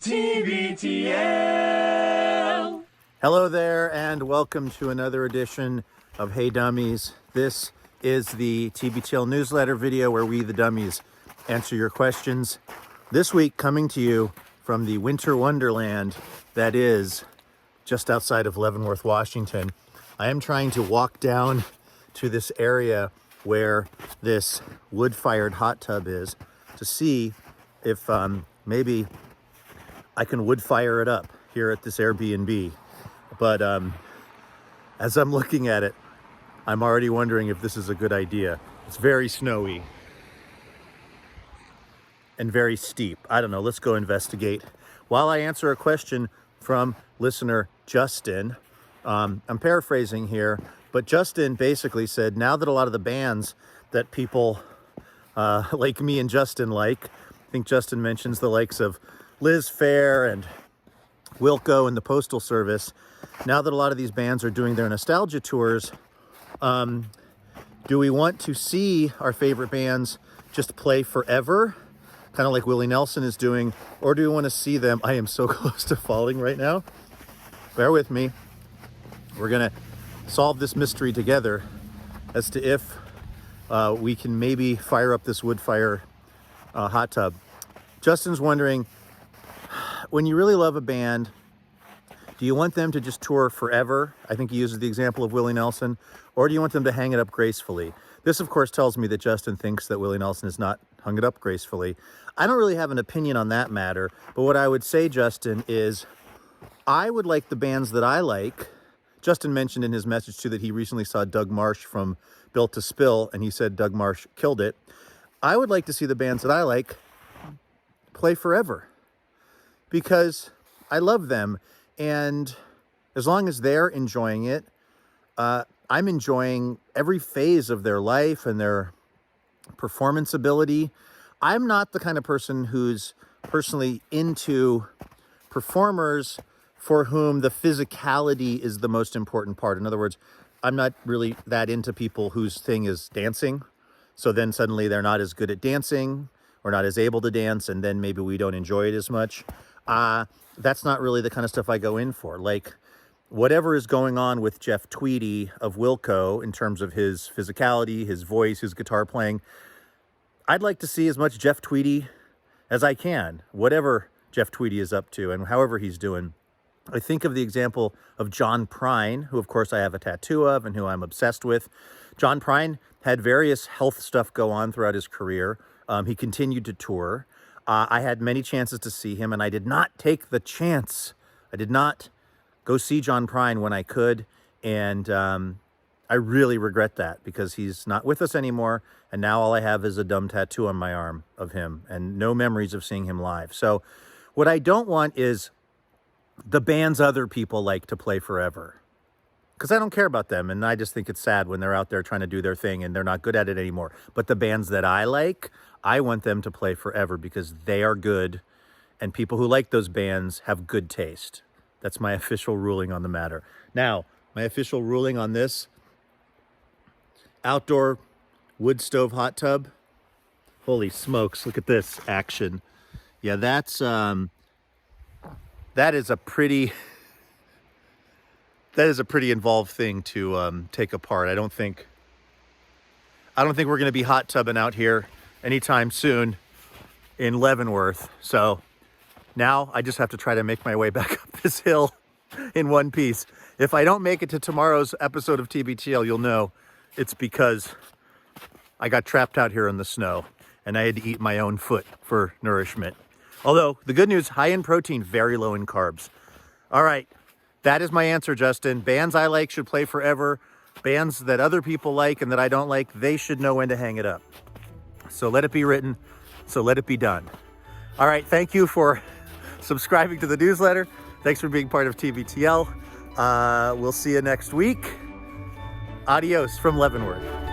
TBTL. Hello there, and welcome to another edition of Hey Dummies. This is the TBTL newsletter video where we, the dummies, answer your questions. This week, coming to you from the winter wonderland that is just outside of Leavenworth, Washington. I am trying to walk down to this area where this wood-fired hot tub is to see if maybe I can wood fire it up here at this Airbnb. But as I'm looking at it, I'm already wondering if this is a good idea. It's very snowy and very steep. I don't know, let's go investigate. While I answer a question from listener Justin, I'm paraphrasing here, but Justin basically said, now that a lot of the bands that people like me and Justin like, I think Justin mentions the likes of Liz Phair and Wilco and the Postal Service, now that a lot of these bands are doing their nostalgia tours, do we want to see our favorite bands just play forever, kind of like Willie Nelson is doing, or do we want to see them? I am so close to falling right now. Bear with me. We're gonna solve this mystery together as to if we can maybe fire up this wood fire hot tub. Justin's wondering, when you really love a band, do you want them to just tour forever? I think he uses the example of Willie Nelson. Or do you want them to hang it up gracefully? This, of course, tells me that Justin thinks that Willie Nelson has not hung it up gracefully. I don't really have an opinion on that matter. But what I would say, Justin, is I would like the bands that I like. Justin mentioned in his message, too, that he recently saw Doug Marsh from Built to Spill, and he said Doug Marsh killed it. I would like to see the bands that I like play forever, because I love them, and as long as they're enjoying it, I'm enjoying every phase of their life and their performance ability. I'm not the kind of person who's personally into performers for whom the physicality is the most important part. In other words, I'm not really that into people whose thing is dancing, so then suddenly they're not as good at dancing or not as able to dance, and then maybe we don't enjoy it as much. That's not really the kind of stuff I go in for. Like, whatever is going on with Jeff Tweedy of Wilco in terms of his physicality, his voice, his guitar playing, I'd like to see as much Jeff Tweedy as I can, whatever Jeff Tweedy is up to and however he's doing. I think of the example of John Prine, who of course I have a tattoo of and who I'm obsessed with. John Prine had various health stuff go on throughout his career. He continued to tour. I had many chances to see him, and I did not take the chance. I did not go see John Prine when I could, and I really regret that, because he's not with us anymore, and now all I have is a dumb tattoo on my arm of him and no memories of seeing him live. So what I don't want is the bands other people like to play forever, because I don't care about them, and I just think it's sad when they're out there trying to do their thing and they're not good at it anymore. But the bands that I like, I want them to play forever because they are good, and people who like those bands have good taste. That's my official ruling on the matter. Now, my official ruling on this outdoor wood stove hot tub. Holy smokes, look at this action. Yeah, that is a pretty involved thing to take apart. I don't think we're going to be hot tubbing out here anytime soon in Leavenworth. So now I just have to try to make my way back up this hill in one piece. If I don't make it to tomorrow's episode of TBTL, you'll know it's because I got trapped out here in the snow and I had to eat my own foot for nourishment. Although the good news, high in protein, very low in carbs. All right, that is my answer, Justin. Bands I like should play forever. Bands that other people like and that I don't like, they should know when to hang it up. So let it be written, so let it be done. All right, thank you for subscribing to the newsletter. Thanks for being part of TBTL. We'll see you next week. Adios from Leavenworth.